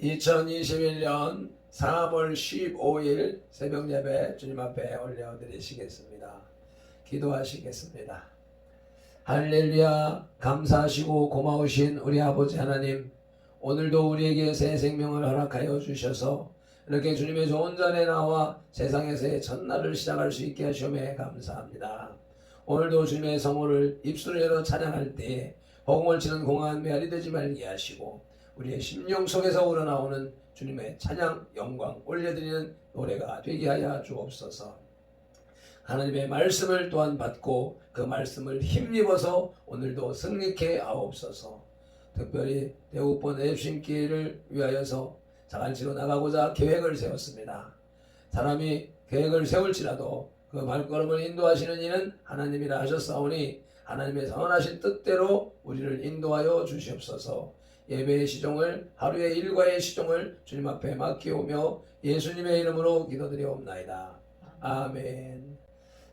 2021년 3월 15일 새벽 예배 주님 앞에 올려드리시겠습니다. 기도하시겠습니다. 할렐루야. 감사하시고 고마우신 우리 아버지 하나님, 오늘도 우리에게 새 생명을 허락하여 주셔서 이렇게 주님의 좋은 자리에 나와 세상에서의 첫날을 시작할 수 있게 하시오매 감사합니다. 오늘도 주님의 성호를 입술을 열어 찬양할 때에 허공을 치는 공허한 메아리 되지 말게 하시고 우리의 심령 속에서 우러나오는 주님의 찬양 영광 올려드리는 노래가 되게 하여 주옵소서. 하나님의 말씀을 또한 받고 그 말씀을 힘입어서 오늘도 승리케 하옵소서. 특별히 대우본 애심기를 위하여서 자갈치로 나가고자 계획을 세웠습니다. 사람이 계획을 세울지라도 그 발걸음을 인도하시는 이는 하나님이라 하셨사오니 하나님의 선하신 뜻대로 우리를 인도하여 주시옵소서. 예배의 시종을, 하루의 일과의 시종을 주님 앞에 맡기오며 예수님의 이름으로 기도드리옵나이다. 아멘.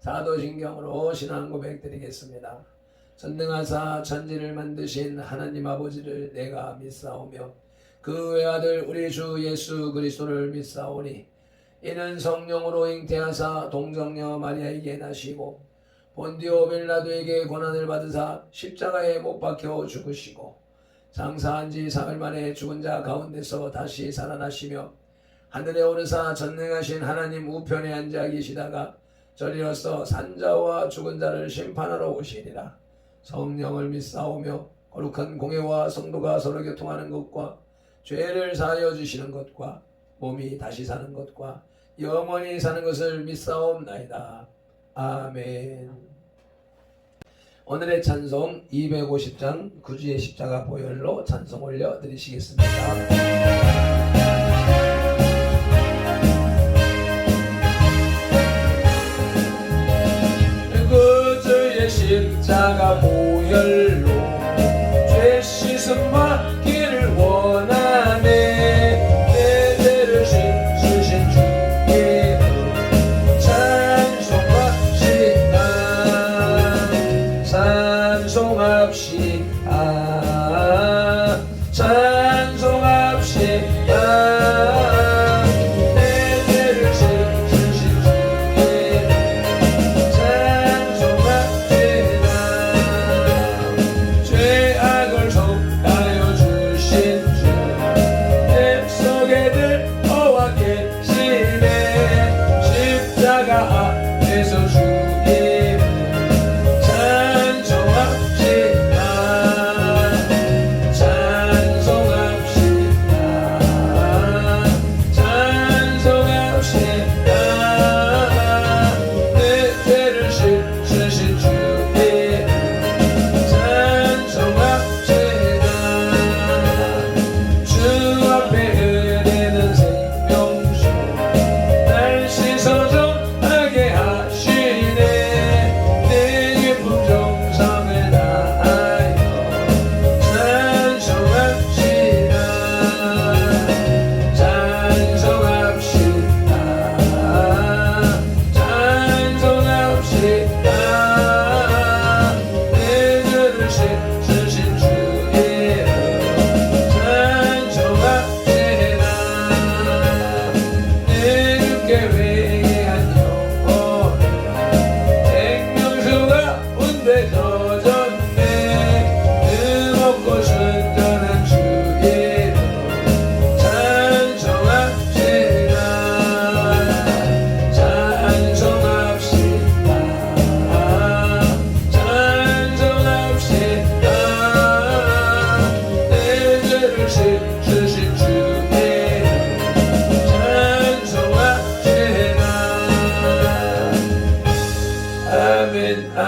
사도신경으로 신앙 고백 드리겠습니다. 전능하사 천지를 만드신 하나님 아버지를 내가 믿사오며 그 외아들 우리 주 예수 그리스도를 믿사오니 이는 성령으로 잉태하사 동정녀 마리아에게 나시고 본디오 빌라도에게 고난을 받으사 십자가에 못 박혀 죽으시고 장사한 지 사흘 만에 죽은 자 가운데서 다시 살아나시며 하늘에 오르사 전능하신 하나님 우편에 앉아 계시다가 저리로서 산자와 죽은 자를 심판하러 오시리라. 성령을 믿사오며 거룩한 공회와 성도가 서로 교통하는 것과 죄를 사하여 주시는 것과 몸이 다시 사는 것과 영원히 사는 것을 믿사옵나이다. 아멘. 오늘의 찬송 250장 구주의 십자가 보혈로 찬송 올려드리시겠습니다. 구주의 십자가 보혈로 죄 씻음 받기를 원하네. 내 죄를 씻으신 주의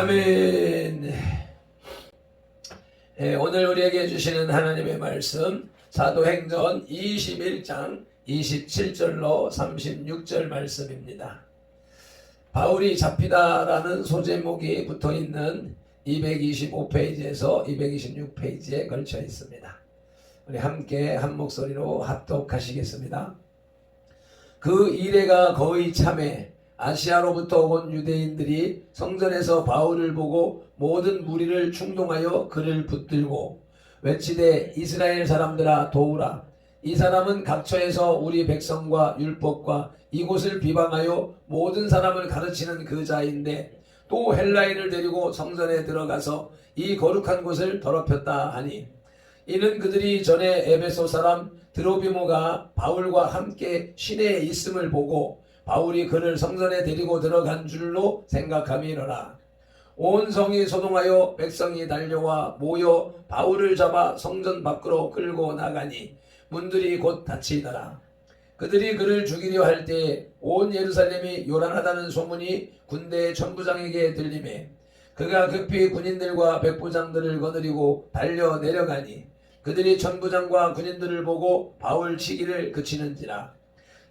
아멘. 오늘 우리에게 주시는 하나님의 말씀 사도행전 21장 27절로 36절 말씀입니다. 바울이 잡히다라는 소제목이 붙어있는 225페이지에서 226페이지에 걸쳐 있습니다. 우리 함께 한 목소리로 합독하시겠습니다. 그 이래가 거의 참에 아시아로부터 온 유대인들이 성전에서 바울을 보고 모든 무리를 충동하여 그를 붙들고 외치되 이스라엘 사람들아 도우라. 이 사람은 각처에서 우리 백성과 율법과 이곳을 비방하여 모든 사람을 가르치는 그 자인데 또 헬라인을 데리고 성전에 들어가서 이 거룩한 곳을 더럽혔다 하니 이는 그들이 전에 에베소 사람 드로비모가 바울과 함께 시내에 있음을 보고 바울이 그를 성전에 데리고 들어간 줄로 생각함이로라. 온 성이 소동하여 백성이 달려와 모여 바울을 잡아 성전 밖으로 끌고 나가니 문들이 곧 닫히더라. 그들이 그를 죽이려 할 때 온 예루살렘이 요란하다는 소문이 군대의 천부장에게 들리매 그가 급히 군인들과 백부장들을 거느리고 달려 내려가니 그들이 천부장과 군인들을 보고 바울 치기를 그치는지라.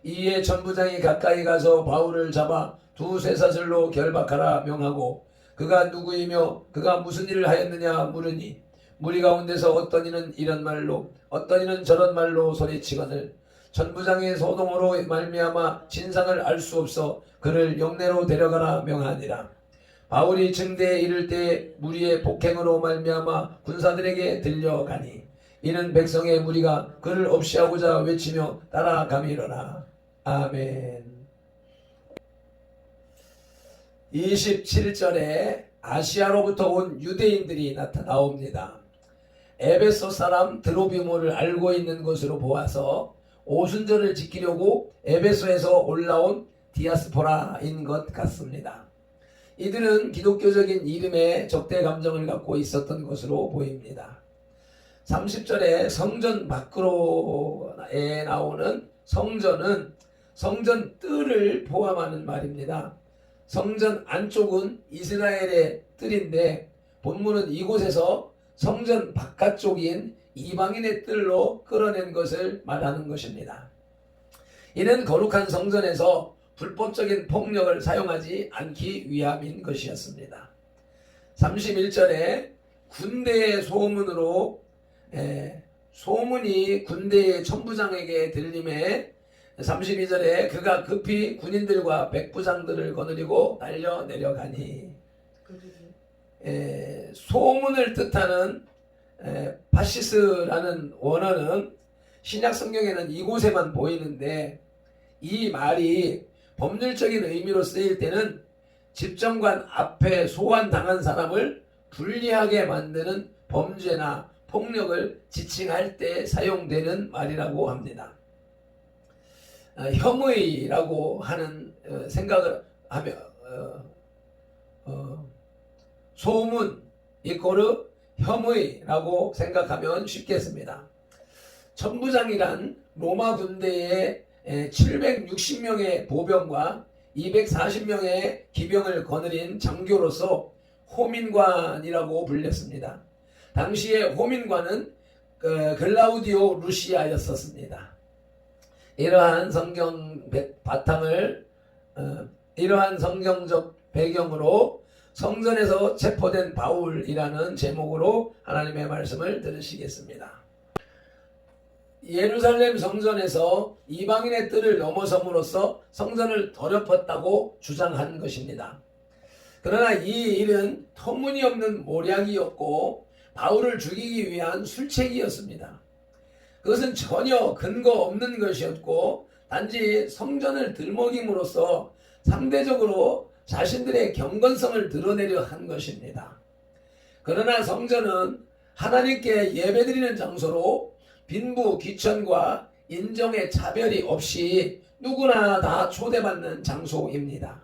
이에 천부장이 가까이 가서 바울을 잡아 두 쇠사슬로 결박하라 명하고 그가 누구이며 그가 무슨 일을 하였느냐 물으니 무리 가운데서 어떤 이는 이런 말로 어떤 이는 저런 말로 소리치거늘 천부장의 소동으로 말미암아 진상을 알 수 없어 그를 영내로 데려가라 명하니라. 바울이 증대에 이를 때 무리의 폭행으로 말미암아 군사들에게 들려가니 이는 백성의 무리가 그를 없이하고자 외치며 따라가미로라. 아멘. 27절에 아시아로부터 온 유대인들이 나옵니다. 에베소 사람 드로비모를 알고 있는 것으로 보아서 오순절을 지키려고 에베소에서 올라온 디아스포라인 것 같습니다. 이들은 기독교적인 이름에 적대 감정을 갖고 있었던 것으로 보입니다. 30절에 성전 밖으로에 나오는 성전은 성전 뜰을 포함하는 말입니다. 성전 안쪽은 이스라엘의 뜰인데 본문은 이곳에서 성전 바깥쪽인 이방인의 뜰로 끌어낸 것을 말하는 것입니다. 이는 거룩한 성전에서 불법적인 폭력을 사용하지 않기 위함인 것이었습니다. 31절에 군대의 소문으로 소문이 군대의 천부장에게 들림에 32절에 그가 급히 군인들과 백부장들을 거느리고 달려 내려가니 소문을 뜻하는 파시스라는 원어는 신약 성경에는 이곳에만 보이는데 이 말이 법률적인 의미로 쓰일 때는 집정관 앞에 소환당한 사람을 불리하게 만드는 범죄나 폭력을 지칭할 때 사용되는 말이라고 합니다. 혐의라고 하는 생각을 하며 소문 이꼬르 혐의라고 생각하면 쉽겠습니다. 천부장이란 로마 군대의 760명의 보병과 240명의 기병을 거느린 장교로서 호민관이라고 불렸습니다. 당시에 호민관은 글라우디오 루시아였었습니다. 이러한 이러한 성경적 배경으로 성전에서 체포된 바울이라는 제목으로 하나님의 말씀을 들으시겠습니다. 예루살렘 성전에서 이방인의 뜰을 넘어섬으로써 성전을 더럽혔다고 주장한 것입니다. 그러나 이 일은 터무니없는 모략이었고 바울을 죽이기 위한 술책이었습니다. 그것은 전혀 근거 없는 것이었고 단지 성전을 들먹임으로써 상대적으로 자신들의 경건성을 드러내려 한 것입니다. 그러나 성전은 하나님께 예배드리는 장소로 빈부 귀천과 인종의 차별이 없이 누구나 다 초대받는 장소입니다.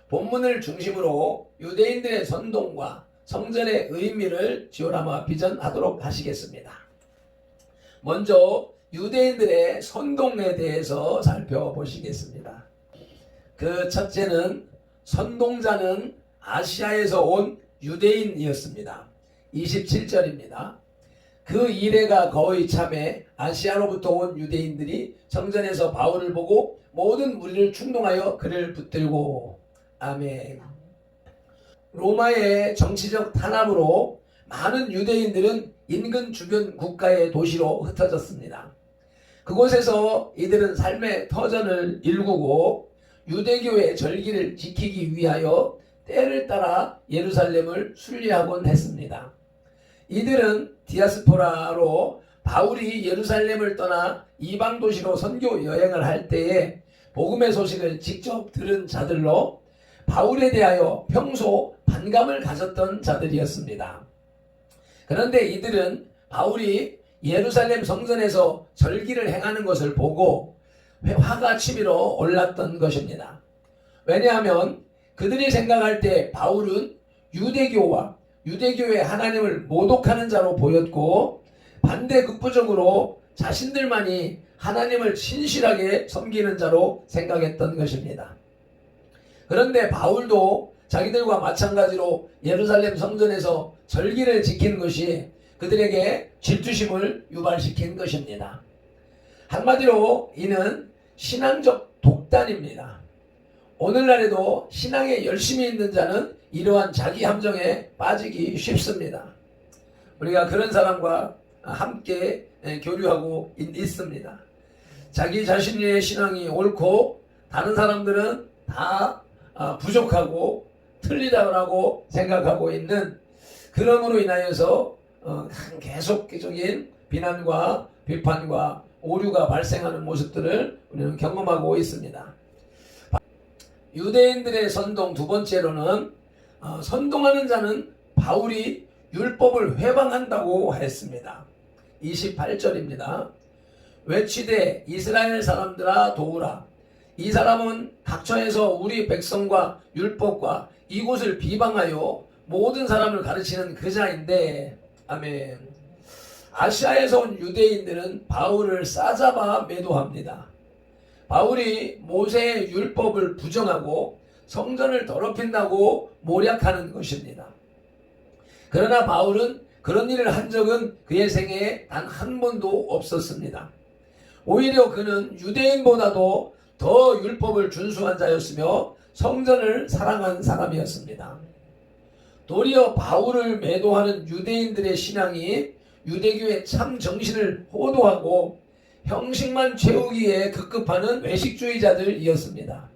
본문을 중심으로 유대인들의 선동과 성전의 의미를 지오라마 비전하도록 하시겠습니다. 먼저 유대인들의 선동에 대해서 살펴보시겠습니다. 그 첫째는 선동자는 아시아에서 온 유대인이었습니다. 27절입니다. 그 이래가 거의 참에 아시아로부터 온 유대인들이 성전에서 바울을 보고 모든 무리를 충동하여 그를 붙들고 아멘. 로마의 정치적 탄압으로 많은 유대인들은 인근 주변 국가의 도시로 흩어졌습니다. 그곳에서 이들은 삶의 터전을 일구고 유대교의 절기를 지키기 위하여 때를 따라 예루살렘을 순례하곤 했습니다. 이들은 디아스포라로 바울이 예루살렘을 떠나 이방 도시로 선교 여행을 할 때에 복음의 소식을 직접 들은 자들로 바울에 대하여 평소 반감을 가졌던 자들이었습니다. 그런데 이들은 바울이 예루살렘 성전에서 절기를 행하는 것을 보고 화가 치밀어 올랐던 것입니다. 왜냐하면 그들이 생각할 때 바울은 유대교와 유대교의 하나님을 모독하는 자로 보였고 반대급부적으로 자신들만이 하나님을 신실하게 섬기는 자로 생각했던 것입니다. 그런데 바울도 자기들과 마찬가지로 예루살렘 성전에서 절기를 지키는 것이 그들에게 질투심을 유발시킨 것입니다. 한마디로 이는 신앙적 독단입니다. 오늘날에도 신앙에 열심히 있는 자는 이러한 자기 함정에 빠지기 쉽습니다. 우리가 그런 사람과 함께 교류하고 있습니다. 자기 자신의 신앙이 옳고 다른 사람들은 다 부족하고 틀리다고 생각하고 있는, 그러므로 인하여서 계속적인 비난과 비판과 오류가 발생하는 모습들을 우리는 경험하고 있습니다. 유대인들의 선동 두 번째로는 선동하는 자는 바울이 율법을 회방한다고 했습니다. 28절입니다. 외치되 이스라엘 사람들아 도우라. 이 사람은 각처에서 우리 백성과 율법과 이곳을 비방하여 모든 사람을 가르치는 그자인데. 아멘. 아시아에서 온 유대인들은 바울을 싸잡아 매도합니다. 바울이 모세의 율법을 부정하고 성전을 더럽힌다고 모략하는 것입니다. 그러나 바울은 그런 일을 한 적은 그의 생애에 단 한 번도 없었습니다. 오히려 그는 유대인보다도 더 율법을 준수한 자였으며 성전을 사랑한 사람이었습니다. 도리어 바울을 매도하는 유대인들의 신앙이 유대교의 참 정신을 호도하고 형식만 채우기에 급급하는 외식주의자들이었습니다.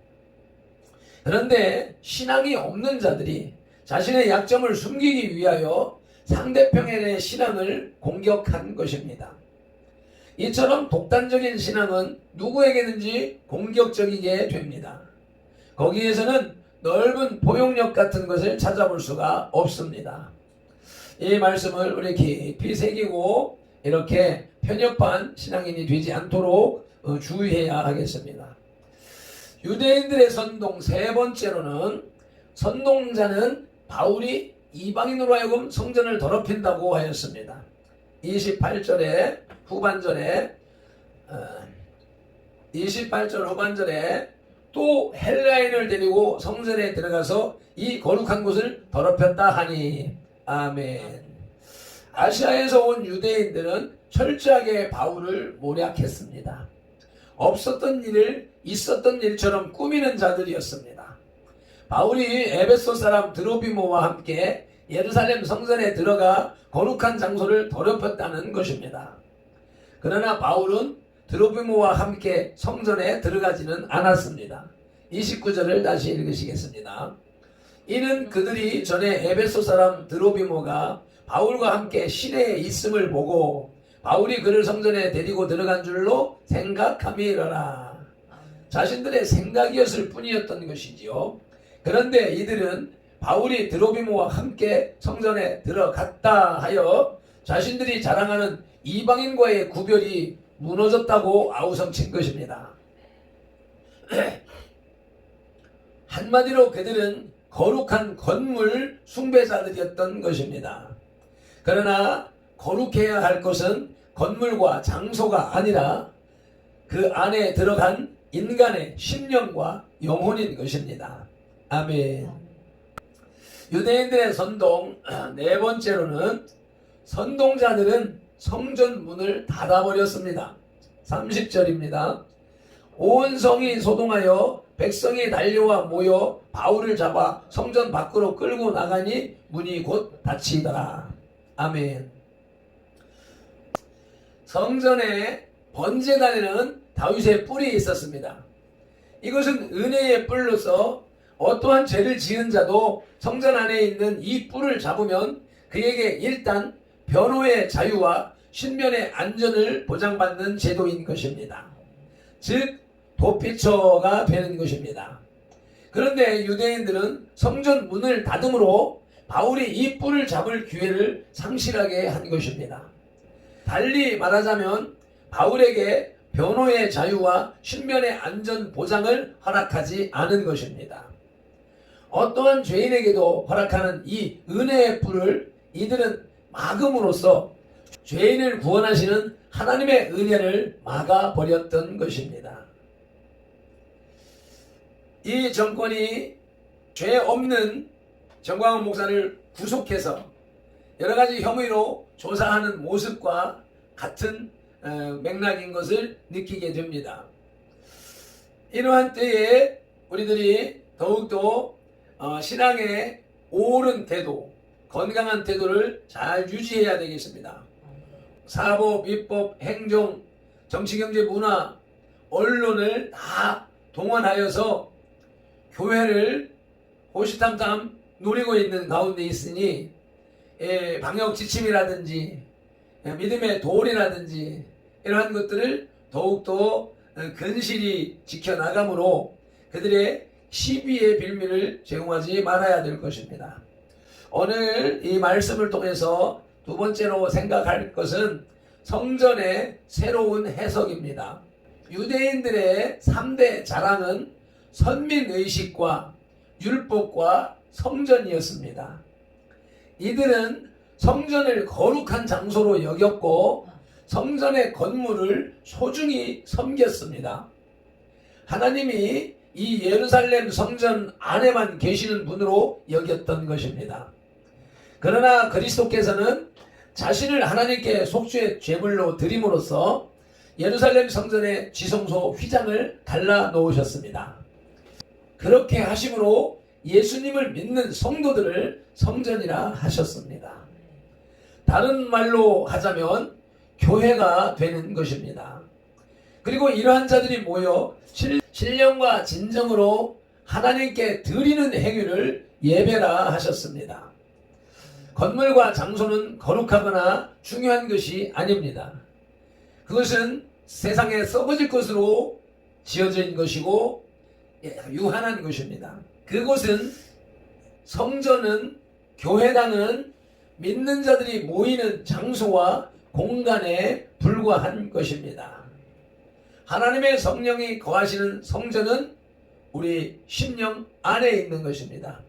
그런데 신앙이 없는 자들이 자신의 약점을 숨기기 위하여 상대편의 신앙을 공격한 것입니다. 이처럼 독단적인 신앙은 누구에게든지 공격적이게 됩니다. 거기에서는 넓은 포용력 같은 것을 찾아볼 수가 없습니다. 이 말씀을 우리 깊이 새기고 이렇게 편협한 신앙인이 되지 않도록 주의해야 하겠습니다. 유대인들의 선동 세 번째로는 선동자는 바울이 이방인으로 하여금 성전을 더럽힌다고 하였습니다. 28절에 후반절에 28절 후반절에 또 헬라인을 데리고 성전에 들어가서 이 거룩한 곳을 더럽혔다 하니. 아멘. 아시아에서 온 유대인들은 철저하게 바울을 모략했습니다. 없었던 일을 있었던 일처럼 꾸미는 자들이었습니다. 바울이 에베소 사람 드로비모와 함께 예루살렘 성전에 들어가 거룩한 장소를 더럽혔다는 것입니다. 그러나 바울은 드로비모와 함께 성전에 들어가지는 않았습니다. 29절을 다시 읽으시겠습니다. 이는 그들이 전에 에베소 사람 드로비모가 바울과 함께 시내에 있음을 보고 바울이 그를 성전에 데리고 들어간 줄로 생각함이러라. 자신들의 생각이었을 뿐이었던 것이지요. 그런데 이들은 바울이 드로비모와 함께 성전에 들어갔다 하여 자신들이 자랑하는 이방인과의 구별이 무너졌다고 아우성친 것입니다. 한마디로 그들은 거룩한 건물 숭배자들이었던 것입니다. 그러나 거룩해야 할 것은 건물과 장소가 아니라 그 안에 들어간 인간의 심령과 영혼인 것입니다. 아멘. 유대인들의 선동 네 번째로는 선동자들은 성전 문을 닫아버렸습니다. 30절입니다. 온 성이 소동하여 백성이 달려와 모여 바울을 잡아 성전 밖으로 끌고 나가니 문이 곧 닫히더라. 아멘. 성전에 번제단에는 다윗의 뿔이 있었습니다. 이것은 은혜의 뿔로서 어떠한 죄를 지은 자도 성전 안에 있는 이 뿔을 잡으면 그에게 일단 변호의 자유와 신변의 안전을 보장받는 제도인 것입니다. 즉 도피처가 되는 것입니다. 그런데 유대인들은 성전 문을 닫음으로 바울이 이 뿔을 잡을 기회를 상실하게 한 것입니다. 달리 말하자면 바울에게 변호의 자유와 신변의 안전 보장을 허락하지 않은 것입니다. 어떠한 죄인에게도 허락하는 이 은혜의 뿔을 이들은 막음으로써 죄인을 구원하시는 하나님의 은혜를 막아버렸던 것입니다. 이 정권이 죄 없는 정광훈 목사를 구속해서 여러 가지 혐의로 조사하는 모습과 같은 맥락인 것을 느끼게 됩니다. 이러한 때에 우리들이 더욱더 신앙의 옳은 태도, 건강한 태도를 잘 유지해야 되겠습니다. 사법, 입법, 행정, 정치, 경제, 문화, 언론을 다 동원하여서 교회를 호시탐탐 노리고 있는 가운데 있으니 방역 지침이라든지 믿음의 도리라든지 이러한 것들을 더욱더 근실히 지켜나가므로 그들의 시비의 빌미를 제공하지 말아야 될 것입니다. 오늘 이 말씀을 통해서 두 번째로 생각할 것은 성전의 새로운 해석입니다. 유대인들의 3대 자랑은 선민의식과 율법과 성전이었습니다. 이들은 성전을 거룩한 장소로 여겼고 성전의 건물을 소중히 섬겼습니다. 하나님이 이 예루살렘 성전 안에만 계시는 분으로 여겼던 것입니다. 그러나 그리스도께서는 자신을 하나님께 속죄의 제물로 드림으로써 예루살렘 성전의 지성소 휘장을 갈라 놓으셨습니다. 그렇게 하심으로 예수님을 믿는 성도들을 성전이라 하셨습니다. 다른 말로 하자면 교회가 되는 것입니다. 그리고 이러한 자들이 모여 신령과 진정으로 하나님께 드리는 행위를 예배라 하셨습니다. 건물과 장소는 거룩하거나 중요한 것이 아닙니다. 그것은 세상에 썩어질 것으로 지어져 있는 것이고 유한한 것입니다. 그곳은 성전은 교회당은 믿는 자들이 모이는 장소와 공간에 불과한 것입니다. 하나님의 성령이 거하시는 성전은 우리 심령 안에 있는 것입니다.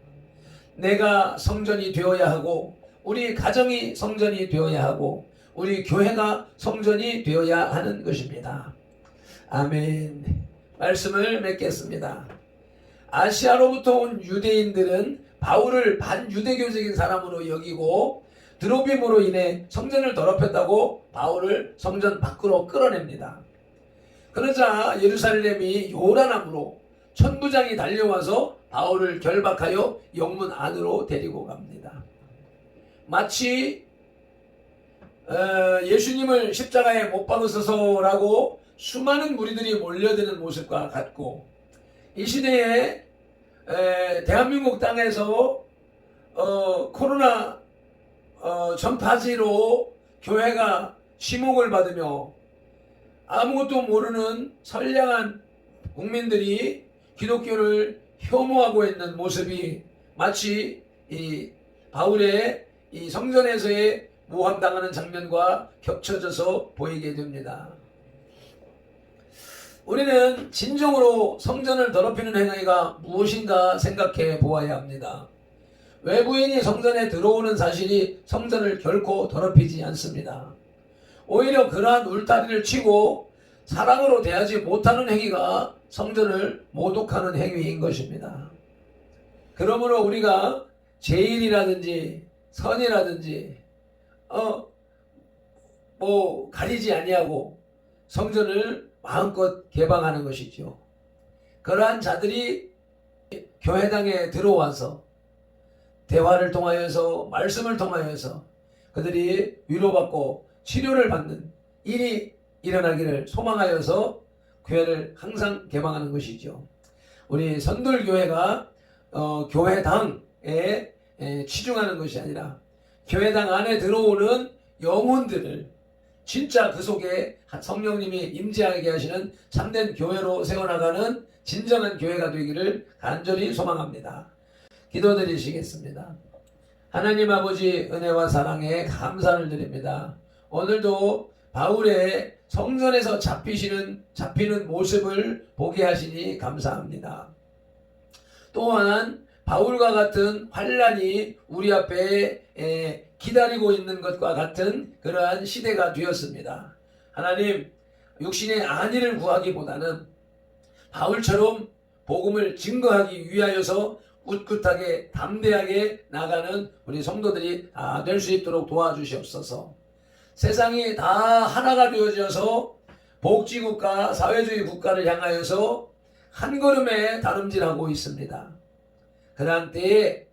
내가 성전이 되어야 하고 우리 가정이 성전이 되어야 하고 우리 교회가 성전이 되어야 하는 것입니다. 아멘. 말씀을 맺겠습니다. 아시아로부터 온 유대인들은 바울을 반유대교적인 사람으로 여기고 드로빔으로 인해 성전을 더럽혔다고 바울을 성전 밖으로 끌어냅니다. 그러자 예루살렘이 요란함으로 천부장이 달려와서 바울을 결박하여 영문 안으로 데리고 갑니다. 마치 예수님을 십자가에 못 박으소서라고 수많은 무리들이 몰려드는 모습과 같고 이 시대에 대한민국 땅에서 코로나 전파지로 교회가 지목을 받으며 아무것도 모르는 선량한 국민들이 기독교를 혐오하고 있는 모습이 마치 이 바울의 이 성전에서의 모함당하는 장면과 겹쳐져서 보이게 됩니다. 우리는 진정으로 성전을 더럽히는 행위가 무엇인가 생각해 보아야 합니다. 외부인이 성전에 들어오는 사실이 성전을 결코 더럽히지 않습니다. 오히려 그러한 울타리를 치고 사랑으로 대하지 못하는 행위가 성전을 모독하는 행위인 것입니다. 그러므로 우리가 제일이라든지 선이라든지 가리지 아니하고 성전을 마음껏 개방하는 것이죠. 그러한 자들이 교회당에 들어와서 대화를 통하여서 말씀을 통하여서 그들이 위로받고 치료를 받는 일이 일어나기를 소망하여서 교회를 항상 개방하는 것이죠. 우리 선돌교회가 교회당에 치중하는 것이 아니라 교회당 안에 들어오는 영혼들을 진짜 그 속에 성령님이 임재하게 하시는 참된 교회로 세워나가는 진정한 교회가 되기를 간절히 소망합니다. 기도드리시겠습니다. 하나님 아버지 은혜와 사랑에 감사를 드립니다. 오늘도 바울의 성전에서 잡히는 모습을 보게 하시니 감사합니다. 또한 바울과 같은 환난이 우리 앞에 기다리고 있는 것과 같은 그러한 시대가 되었습니다. 하나님, 육신의 안위를 구하기보다는 바울처럼 복음을 증거하기 위하여서 꿋꿋하게 담대하게 나가는 우리 성도들이 다 될 수 있도록 도와주시옵소서. 세상이 다 하나가 되어져서 복지국가, 사회주의 국가를 향하여서 한 걸음에 다름질하고 있습니다. 그러한 때에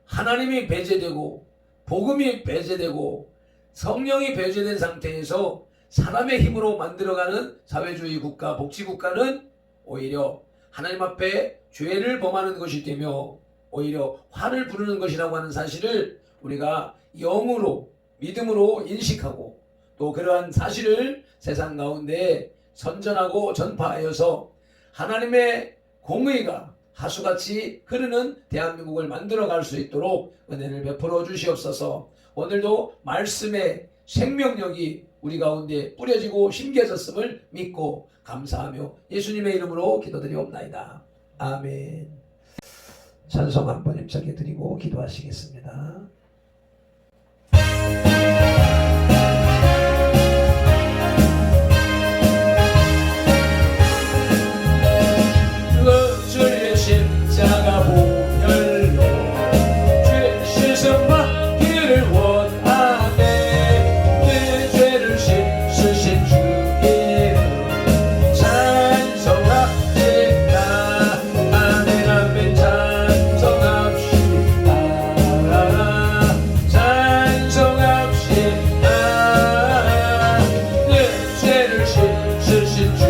하나님이 배제되고 복음이 배제되고 성령이 배제된 상태에서 사람의 힘으로 만들어가는 사회주의 국가, 복지국가는 오히려 하나님 앞에 죄를 범하는 것이 되며 오히려 화를 부르는 것이라고 하는 사실을 우리가 영으로 믿음으로 인식하고 또 그러한 사실을 세상 가운데 선전하고 전파하여서 하나님의 공의가 하수같이 흐르는 대한민국을 만들어갈 수 있도록 은혜를 베풀어 주시옵소서. 오늘도 말씀의 생명력이 우리 가운데 뿌려지고 심겨졌음을 믿고 감사하며 예수님의 이름으로 기도드리옵나이다. 아멘. 찬송 한번 입장해 드리고 기도하시겠습니다. 주의 십자가 보혈로 죄 씻음 받기를 원하네. 내 죄를 씻으신 주 이름 찬송합시다. 아멘 아멘 찬송합시다. 찬송합시다. 내 죄를 씻으신 주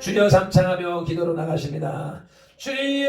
주여 삼창하며 기도로 나가십니다. 주여